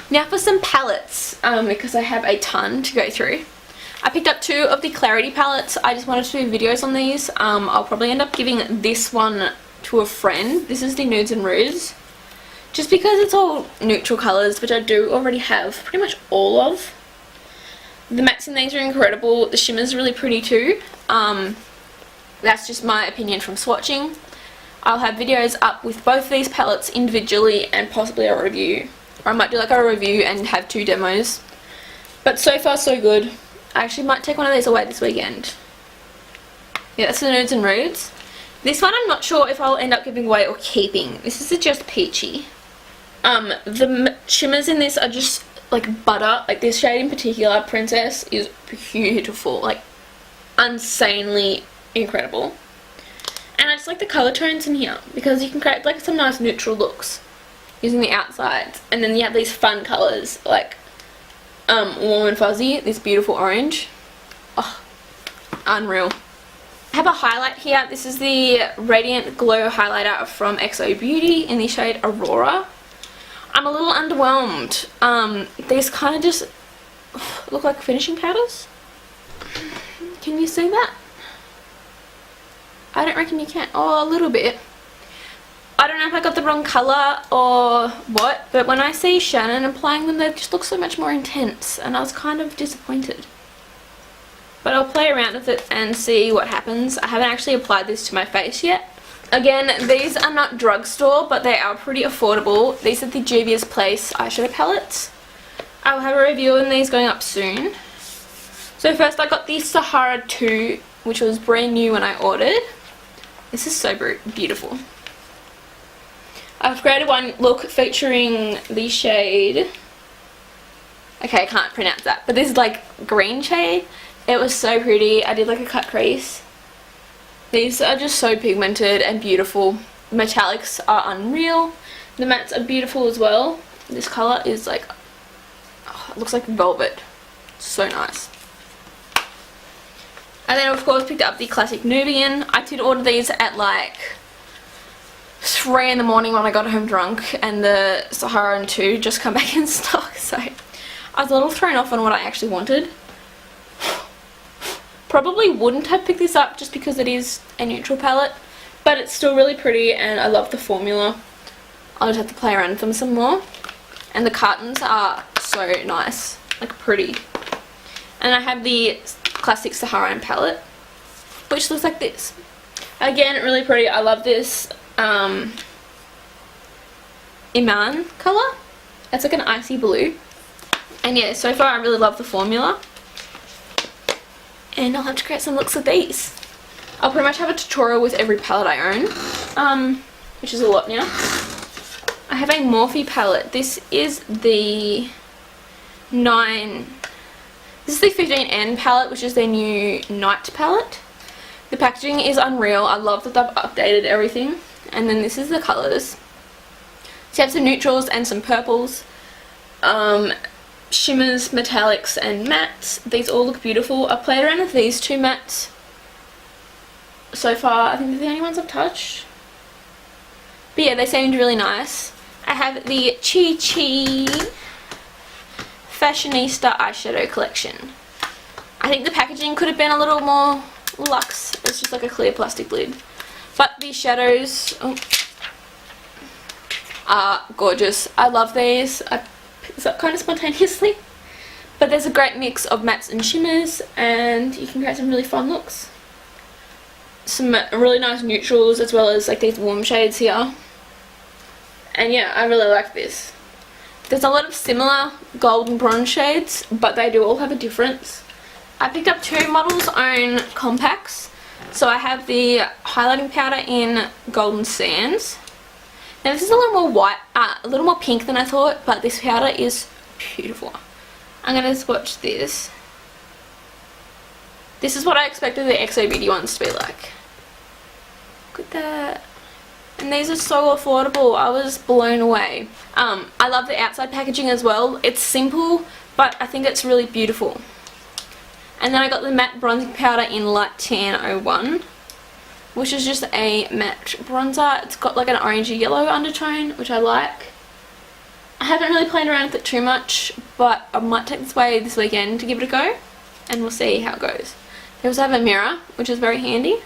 Now for some palettes, because I have a ton to go through. I picked up 2 of the Clarity palettes. I just wanted to do videos on these. I'll probably end up giving this one to a friend. This is the Nudes and Rudes. Just because it's all neutral colours, which I do already have pretty much all of. The mattes in these are incredible. The shimmer's really pretty too. That's just my opinion from swatching. I'll have videos up with both these palettes individually and possibly a review. Or I might do like a review and have 2 demos. But so far so good. I actually might take one of these away this weekend. Yeah, that's the Nudes and Rudes. This one I'm not sure if I'll end up giving away or keeping. This is Just Peachy. The shimmers in this are just like butter. Like this shade in particular, Princess, is beautiful. Like insanely incredible. And I just like the colour tones in here because you can create like some nice neutral looks using the outsides. And then you have these fun colours like warm and fuzzy, this beautiful orange. Oh, unreal. I have a highlight here. This is the Radiant Glow highlighter from XO Beauty in the shade Aurora. I'm a little underwhelmed. These kind of just look like finishing powders. Can you see that? I don't reckon you can. Oh, a little bit. I don't know if I got the wrong colour or what, but when I see Shannon applying them, they just look so much more intense, and I was kind of disappointed. But I'll play around with it and see what happens. I haven't actually applied this to my face yet. Again, these are not drugstore, but they are pretty affordable. These are the Juvia's Place eyeshadow palettes. I'll have a review on these going up soon. So first I got the Sahara 2, which was brand new when I ordered. This is so beautiful. I've created one look featuring the shade... Okay, I can't pronounce that, but this is like green shade. It was so pretty. I did like a cut crease. These are just so pigmented and beautiful. The metallics are unreal. The mattes are beautiful as well. This colour is like, oh, it looks like velvet. So nice. And then of course picked up the classic Nubian. I did order these at like 3 in the morning when I got home drunk, and the Sahara and 2 just come back in stock. So I was a little thrown off on what I actually wanted. Probably wouldn't have picked this up just because it is a neutral palette, but it's still really pretty and I love the formula. I'll just have to play around with them some more. And the cartons are so nice, like pretty. And I have the classic Saharan palette, which looks like this. Again, really pretty. I love this Iman colour. It's like an icy blue. And yeah, so far I really love the formula. And I'll have to create some looks with these. I'll pretty much have a tutorial with every palette I own, which is a lot now. I have a Morphe palette. This is the 15N palette, which is their new night palette. The packaging is unreal. I love that they've updated everything. And then this is the colours. So you have some neutrals and some purples. Shimmers, metallics and mattes. These all look beautiful. I've played around with these 2 mattes so far. I think they're the only ones I've touched. But yeah, they seemed really nice. I have the Chi Chi Fashionista eyeshadow collection. I think the packaging could have been a little more luxe. It's just like a clear plastic lid. But these shadows are gorgeous. I love these. I picked this up kind of spontaneously. But there's a great mix of mattes and shimmers, and you can create some really fun looks. Some really nice neutrals as well as like these warm shades here. And yeah, I really like this. There's a lot of similar gold and bronze shades, but they do all have a difference. I picked up 2 Model's Own compacts. So I have the highlighting powder in Golden Sands. Now this is a little more white, a little more pink than I thought, but this powder is beautiful. I'm going to swatch this. This is what I expected the XO Beauty ones to be like. Look at that. And these are so affordable. I was blown away. I love the outside packaging as well. It's simple, but I think it's really beautiful. And then I got the matte bronzing powder in Light Tan 01, which is just a matte bronzer. It's got like an orangey yellow undertone, which I like. I haven't really played around with it too much, but I might take this away this weekend to give it a go, and we'll see how it goes. They also have a mirror, which is very handy.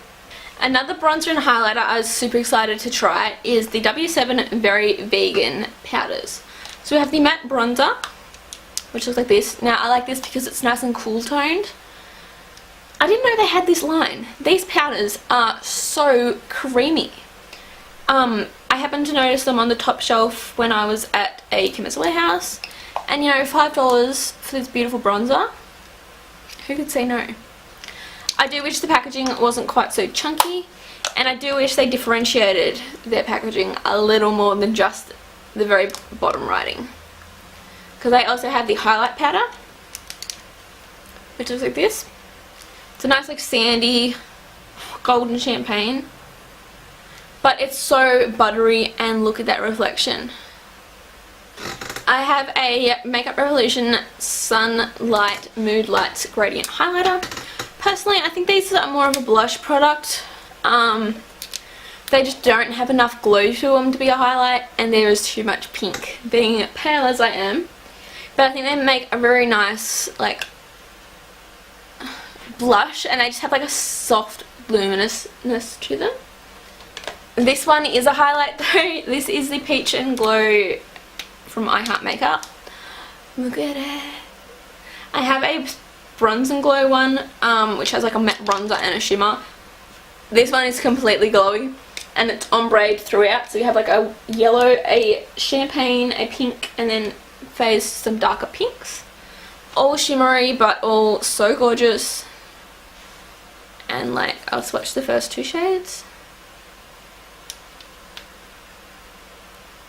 Another bronzer and highlighter I was super excited to try is the W7 Very Vegan powders. So we have the matte bronzer, which looks like this. Now I like this because it's nice and cool toned. I didn't know they had this line. These powders are so creamy. I happened to notice them on the top shelf when I was at a Chemist Warehouse, and you know, $5 for this beautiful bronzer, who could say no? I do wish the packaging wasn't quite so chunky, and I do wish they differentiated their packaging a little more than just the very bottom writing. Because they also have the highlight powder, which looks like this. It's a nice like sandy golden champagne, but it's so buttery, and look at that reflection. I have a Makeup Revolution Sunlight Mood Lights Gradient Highlighter. Personally, I think these are more of a blush product. They just don't have enough glow to them to be a highlight, and there is too much pink, being pale as I am. But I think they make a very nice like blush, and they just have like a soft luminousness to them. This one is a highlight though. This is the Peach and Glow from I Heart Makeup. Look at it. I have a Bronze and Glow one, which has like a matte bronzer and a shimmer. This one is completely glowy, and it's ombre throughout, so you have like a yellow, a champagne, a pink, and then phase some darker pinks. All shimmery, but all so gorgeous. And like, I'll swatch the first two shades.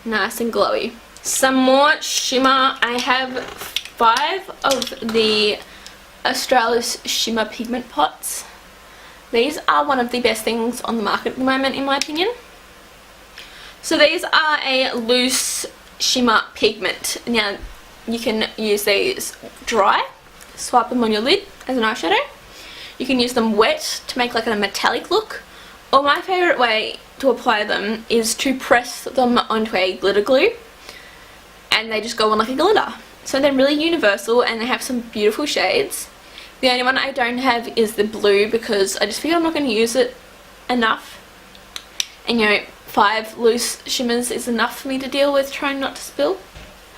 Nice and glowy. Some more shimmer. I have 5 of the Australia's shimmer pigment pots. These are one of the best things on the market at the moment, in my opinion. So these are a loose shimmer pigment. Now you can use these dry, swipe them on your lid as an eyeshadow. You can use them wet to make like a metallic look, or my favourite way to apply them is to press them onto a glitter glue, and they just go on like a glitter. So they're really universal, and they have some beautiful shades. The only one I don't have is the blue, because I just figure I'm not going to use it enough, and you know, 5 loose shimmers is enough for me to deal with trying not to spill.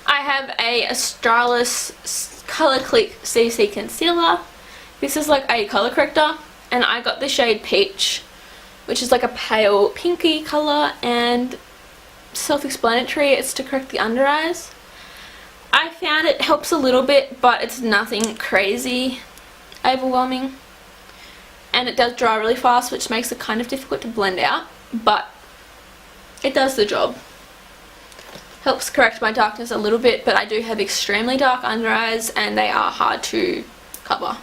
I have a Australis Colour Click CC Concealer. This is like a colour corrector, and I got the shade Peach, which is like a pale pinky colour, and self-explanatory, it's to correct the under eyes. I found it helps a little bit, but it's nothing crazy overwhelming, and it does dry really fast, which makes it kind of difficult to blend out, but it does the job. Helps correct my darkness a little bit, but I do have extremely dark under eyes, and they are hard to cover.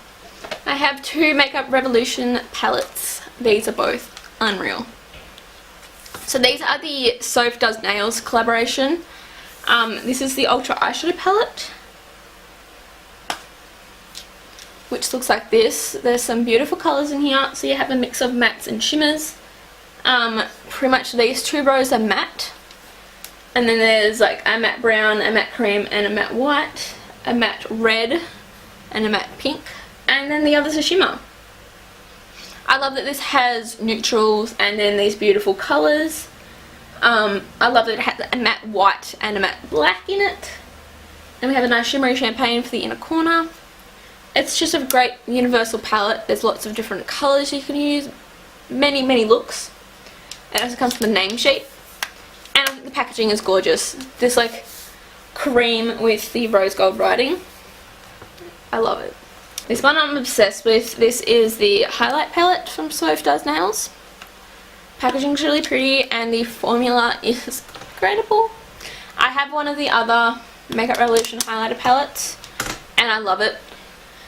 I have 2 Makeup Revolution palettes. These are both unreal. So these are the Soph Does Nails collaboration. This is the Ultra Eyeshadow palette, which looks like this. There's some beautiful colours in here, so you have a mix of mattes and shimmers. Pretty much these 2 rows are matte, and then there's like a matte brown, a matte cream, and a matte white, a matte red, and a matte pink, and then the others are shimmer. I love that this has neutrals and then these beautiful colours. I love that it has a matte white and a matte black in it. And we have a nice shimmery champagne for the inner corner. It's just a great universal palette. There's lots of different colours you can use. Many looks. It also comes from the name sheet. And I think the packaging is gorgeous. This like cream with the rose gold writing. I love it. This one I'm obsessed with. This is the highlight palette from Soph Does Nails. Packaging's really pretty, and the formula is incredible. I have one of the other Makeup Revolution highlighter palettes, and I love it.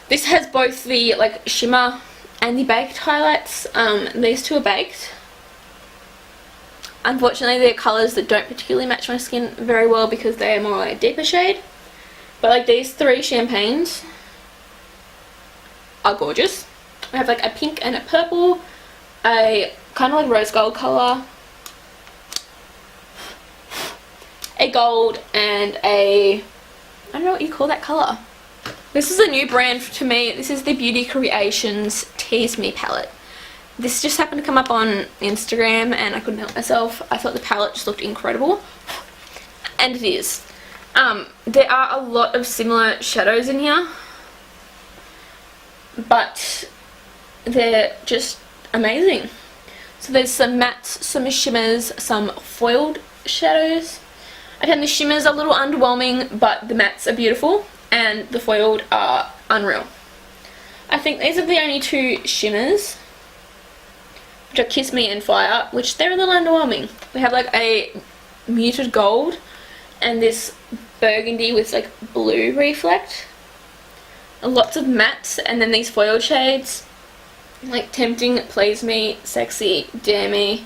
This has both the like shimmer and the baked highlights. These 2 are baked. Unfortunately, they're colours that don't particularly match my skin very well because they are more like a deeper shade. But like these 3 champagnes are gorgeous. I have like a pink and a purple, a kind of like rose gold colour, a a gold, and a, I don't know what you call that colour. This is a new brand to me. This is the Beauty Creations Tease Me palette. This just happened to come up on Instagram and I couldn't help myself. I thought the palette just looked incredible. And it is. There are a lot of similar shadows in here, but they're just amazing. So there's some mattes, some shimmers, some foiled shadows. I found the shimmers a little underwhelming, but the mattes are beautiful and the foiled are unreal. I think these are the only two shimmers, which are Kiss Me and Fire, which they're a little underwhelming. We have like a muted gold and this burgundy with like blue reflect. Lots of mattes, and then these foiled shades like Tempting, Please Me, Sexy, Dare Me,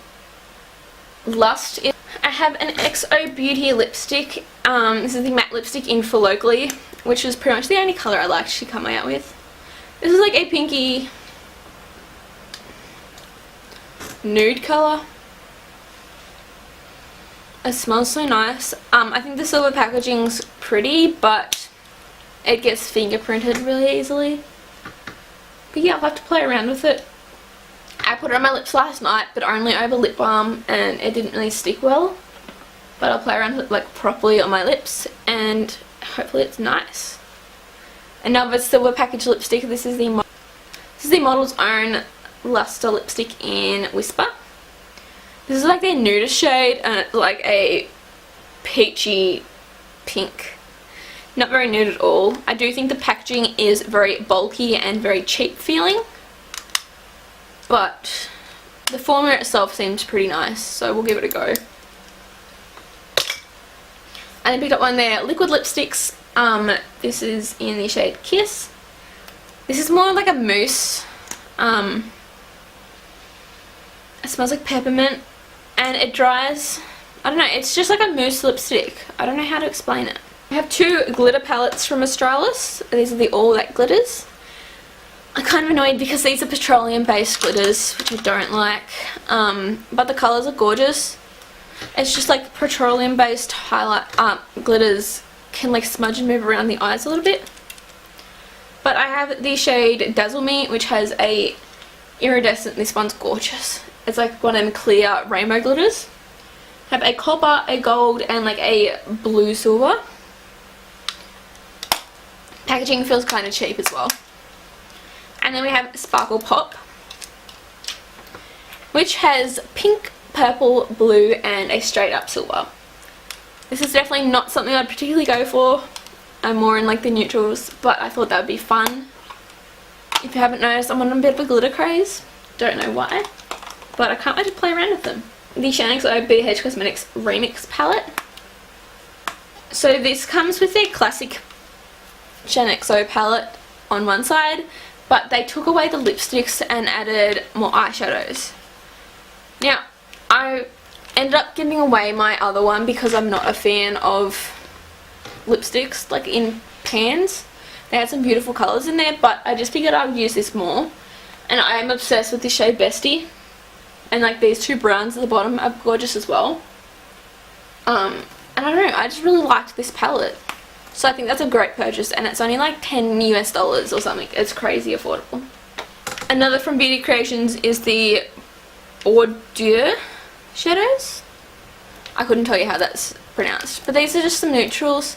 Lust. I have an XO Beauty lipstick. This is the matte lipstick in For Locally, which is pretty much the only colour I liked she come out with. This is like a pinky nude colour. It smells so nice. I think the silver packaging's pretty, but it gets fingerprinted really easily. But yeah, I'll have to play around with it. I put it on my lips last night, but only over lip balm, and it didn't really stick well. But I'll play around with it like properly on my lips, and hopefully it's nice. Another silver package lipstick. This is the Model's Own Luster lipstick in Whisper. This is like their nudist shade, and it's like a peachy pink. Not very nude at all. I do think the packaging is very bulky and very cheap feeling, but the formula itself seems pretty nice, so we'll give it a go. And I picked up one of their liquid lipsticks. This is in the shade Kiss. This is more like a mousse. It smells like peppermint, and it dries, I don't know, it's just like a mousse lipstick. I don't know how to explain it. I have two glitter palettes from Australis. These are the All That Glitters. I'm kind of annoyed because these are petroleum based glitters, which I don't like, but the colours are gorgeous. It's just like petroleum based highlight glitters can like smudge and move around the eyes a little bit. But I have the shade Dazzle Me, which has a iridescent, this one's gorgeous. It's like one of them clear rainbow glitters. I have a copper, a gold, and like a blue silver. Packaging feels kind of cheap as well. And then we have Sparkle Pop, which has pink, purple, blue, and a straight up silver. This is definitely not something I'd particularly go for. I'm more in like the neutrals, but I thought that would be fun. If you haven't noticed, I'm on a bit of a glitter craze. Don't know why, but I can't wait to play around with them. The NSW BH Cosmetics Remix palette. So this comes with their classic NSW palette on one side, but they took away the lipsticks and added more eyeshadows. Now, I ended up giving away my other one because I'm not a fan of lipsticks like in pans. They had some beautiful colours in there, but I just figured I would use this more. And I am obsessed with the shade Bestie. And like these two browns at the bottom are gorgeous as well. And I don't know, I just really liked this palette. So I think that's a great purchase, and it's only like $10 US or something. It's crazy affordable. Another from Beauty Creations is the Ordure shadows. I couldn't tell you how that's pronounced. But these are just some neutrals.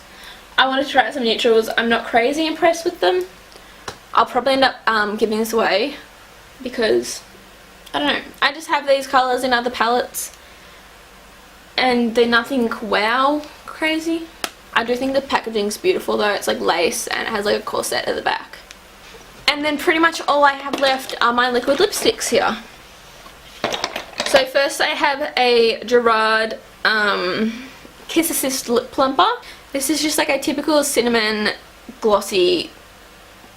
I wanted to try out some neutrals. I'm not crazy impressed with them. I'll probably end up giving this away because, I don't know, I just have these colours in other palettes and they're nothing wow crazy. I do think the packaging's beautiful though. It's like lace and it has like a corset at the back. And then pretty much all I have left are my liquid lipsticks here. So first I have a Gerard Kiss Assist Lip Plumper. This is just like a typical cinnamon glossy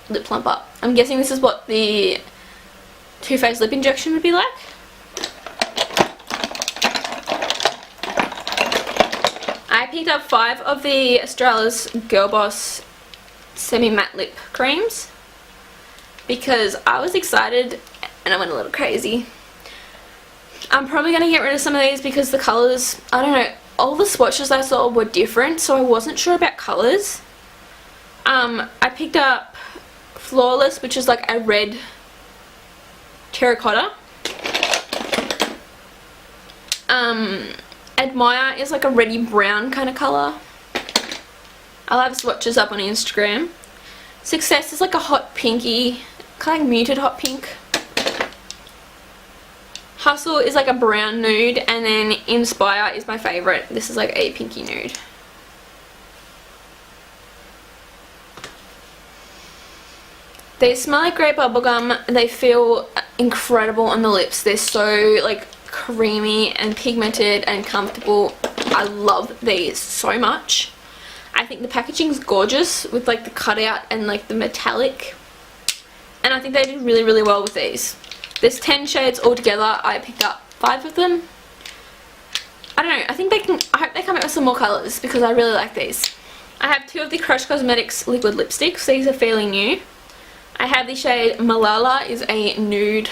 lip plumper. I'm guessing this is what the Too Faced lip injection would be like. I picked up 5 of the Australia's Girl Boss semi-matte lip creams because I was excited and I went a little crazy. I'm probably going to get rid of some of these because the colours, I don't know, all the swatches I saw were different, so I wasn't sure about colours. I picked up Flawless, which is like a red terracotta. Admire is like a reddy brown kind of colour. I'll have swatches up on Instagram. Success is like a hot pinky, kind of muted hot pink. Hustle is like a brown nude, and then Inspire is my favourite. This is like a pinky nude. They smell like great bubblegum. They feel incredible on the lips. They're so like creamy and pigmented and comfortable. I love these so much. I think the packaging's gorgeous with like the cutout and like the metallic. And I think they did really, really well with these. There's 10 shades altogether. I picked up 5 of them. I don't know. I think they can. I hope they come out with some more colours because I really like these. I have 2 of the Crush Cosmetics liquid lipsticks. These are fairly new. I have the shade Malala, is a nude,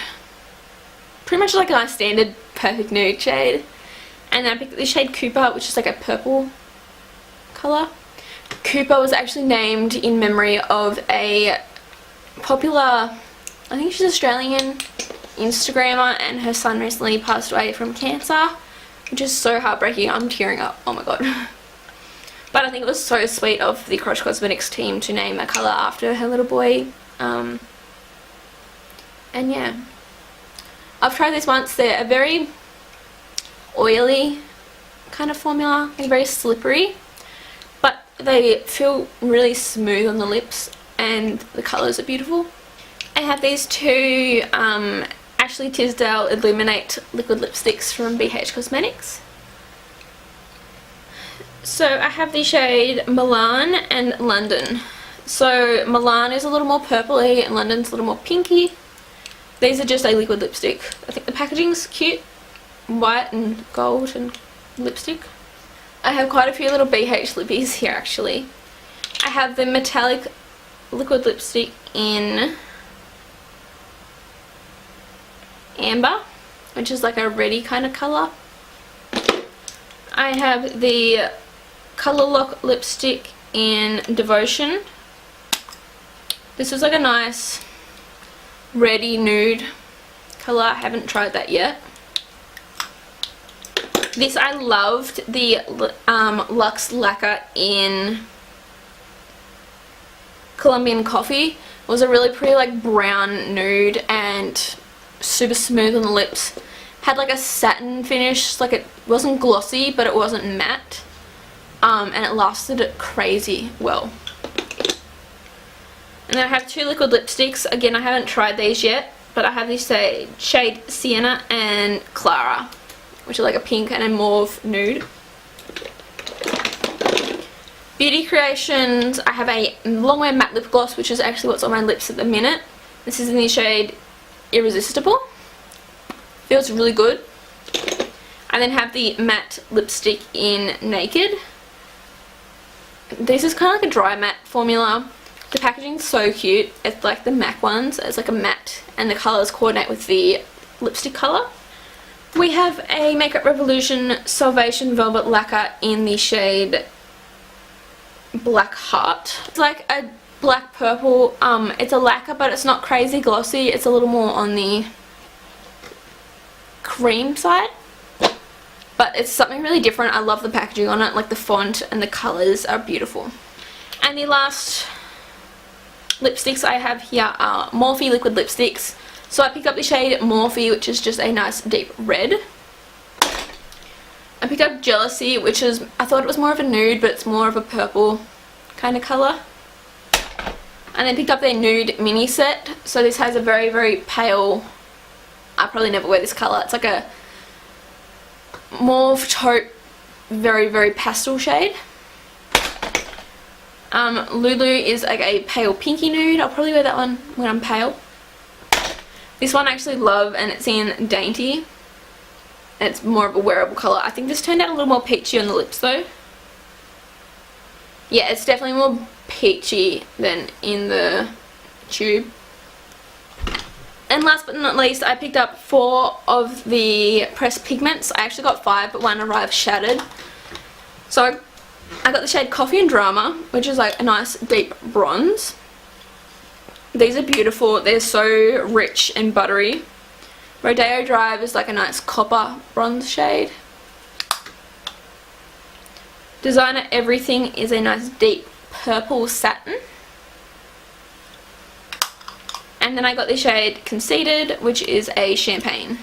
pretty much like a standard perfect nude shade. And then I picked up the shade Cooper, which is like a purple colour. Cooper was actually named in memory of a popular, I think she's Australian Instagrammer, and her son recently passed away from cancer, which is so heartbreaking. I'm tearing up. Oh my god. But I think it was so sweet of the Crush Cosmetics team to name a colour after her little boy. And yeah, I've tried this once. They're a very oily kind of formula. They're very slippery, but they feel really smooth on the lips, and the colours are beautiful. I have these 2 Ashley Tisdale Illuminate liquid lipsticks from BH Cosmetics. So I have the shade Milan and London. So Milan is a little more purpley and London's a little more pinky. These are just a liquid lipstick. I think the packaging's cute. White and gold and lipstick. I have quite a few little BH lippies here actually. I have the metallic liquid lipstick in Amber, which is like a reddy kind of colour. I have the Colour Lock lipstick in Devotion. This is like a nice reddy nude colour. I haven't tried that yet. This I loved, the Luxe Lacquer in Colombian Coffee. It was a really pretty like brown nude and super smooth on the lips. Had like a satin finish, like it wasn't glossy but it wasn't matte, and it lasted crazy well. And then I have 2 liquid lipsticks. Again, I haven't tried these yet, but I have this shade Sienna and Clara, which are like a pink and a mauve nude. Beauty Creations, I have a long wear matte lip gloss, which is actually what's on my lips at the minute. This is in the shade Irresistible. Feels really good. I then have the matte lipstick in Naked. This is kind of like a dry matte formula. The packaging's so cute. It's like the MAC ones. It's like a matte, and the colours coordinate with the lipstick colour. We have a Makeup Revolution Salvation Velvet Lacquer in the shade Black Heart. It's like a black purple. It's a lacquer, but it's not crazy glossy. It's a little more on the cream side, but it's something really different. I love the packaging on it. Like the font and the colours are beautiful. And the last lipsticks I have here are Morphe liquid lipsticks. So I picked up the shade Morphe, which is just a nice deep red. I picked up Jealousy, which is, I thought it was more of a nude, but it's more of a purple kind of colour. And then picked up their nude mini set. So this has a very, very pale, I probably never wear this colour. It's like a mauve taupe, very, very pastel shade. Lulu is like a pale pinky nude. I'll probably wear that one when I'm pale. This one I actually love, and it's in Dainty. It's more of a wearable colour. I think this turned out a little more peachy on the lips though. Yeah, it's definitely more peachy than in the tube. And last but not least, I picked up 4 of the pressed pigments. I actually got 5, but one arrived shattered. So I got the shade Coffee and Drama, which is like a nice deep bronze. These are beautiful. They're so rich and buttery. Rodeo Drive is like a nice copper bronze shade. Designer Everything is a nice deep purple satin. And then I got the shade Conceited, which is a champagne.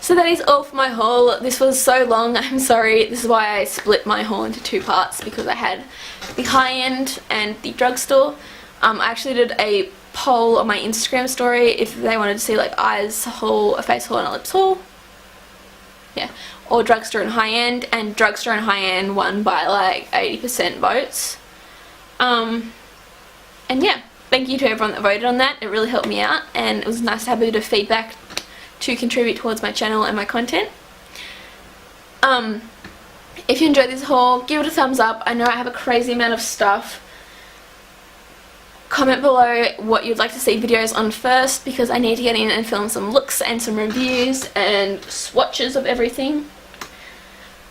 So that is all for my haul. This was so long, I'm sorry. This is why I split my haul into 2 parts, because I had the high-end and the drugstore. I actually did a poll on my Instagram story if they wanted to see like eyes haul, a face haul and a lips haul. Yeah, or drugstore and high-end, and drugstore and high-end won by like 80% votes. And yeah, thank you to everyone that voted on that. It really helped me out, and it was nice to have a bit of feedback to contribute towards my channel and my content. If you enjoyed this haul, give it a thumbs up. I know I have a crazy amount of stuff. Comment below what you'd like to see videos on first, because I need to get in and film some looks and some reviews and swatches of everything.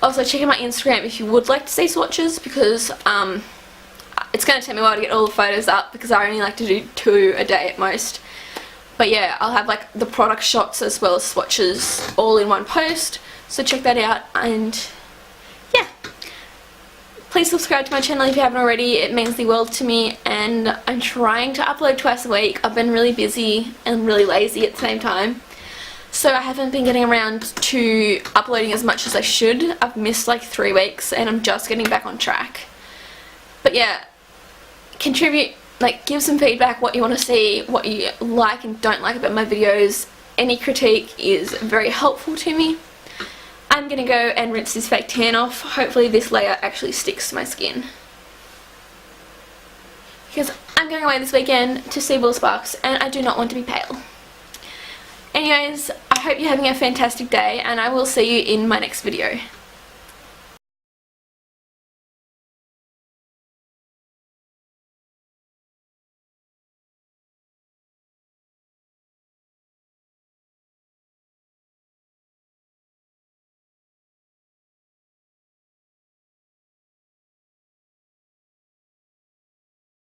Also check out my Instagram if you would like to see swatches, because it's going to take me a while to get all the photos up, because I only like to do 2 a day at most. But yeah, I'll have like the product shots as well as swatches all in one post, so check that out. And yeah, please subscribe to my channel if you haven't already. It means the world to me, and I'm trying to upload twice a week. I've been really busy and really lazy at the same time, so I haven't been getting around to uploading as much as I should. I've missed like 3 weeks and I'm just getting back on track. But yeah, contribute, like give some feedback, what you want to see, what you like and don't like about my videos. Any critique is very helpful to me. I'm going to go and rinse this fake tan off. Hopefully this layer actually sticks to my skin, because I'm going away this weekend to see Will Sparks and I do not want to be pale. Anyways, I hope you're having a fantastic day, and I will see you in my next video.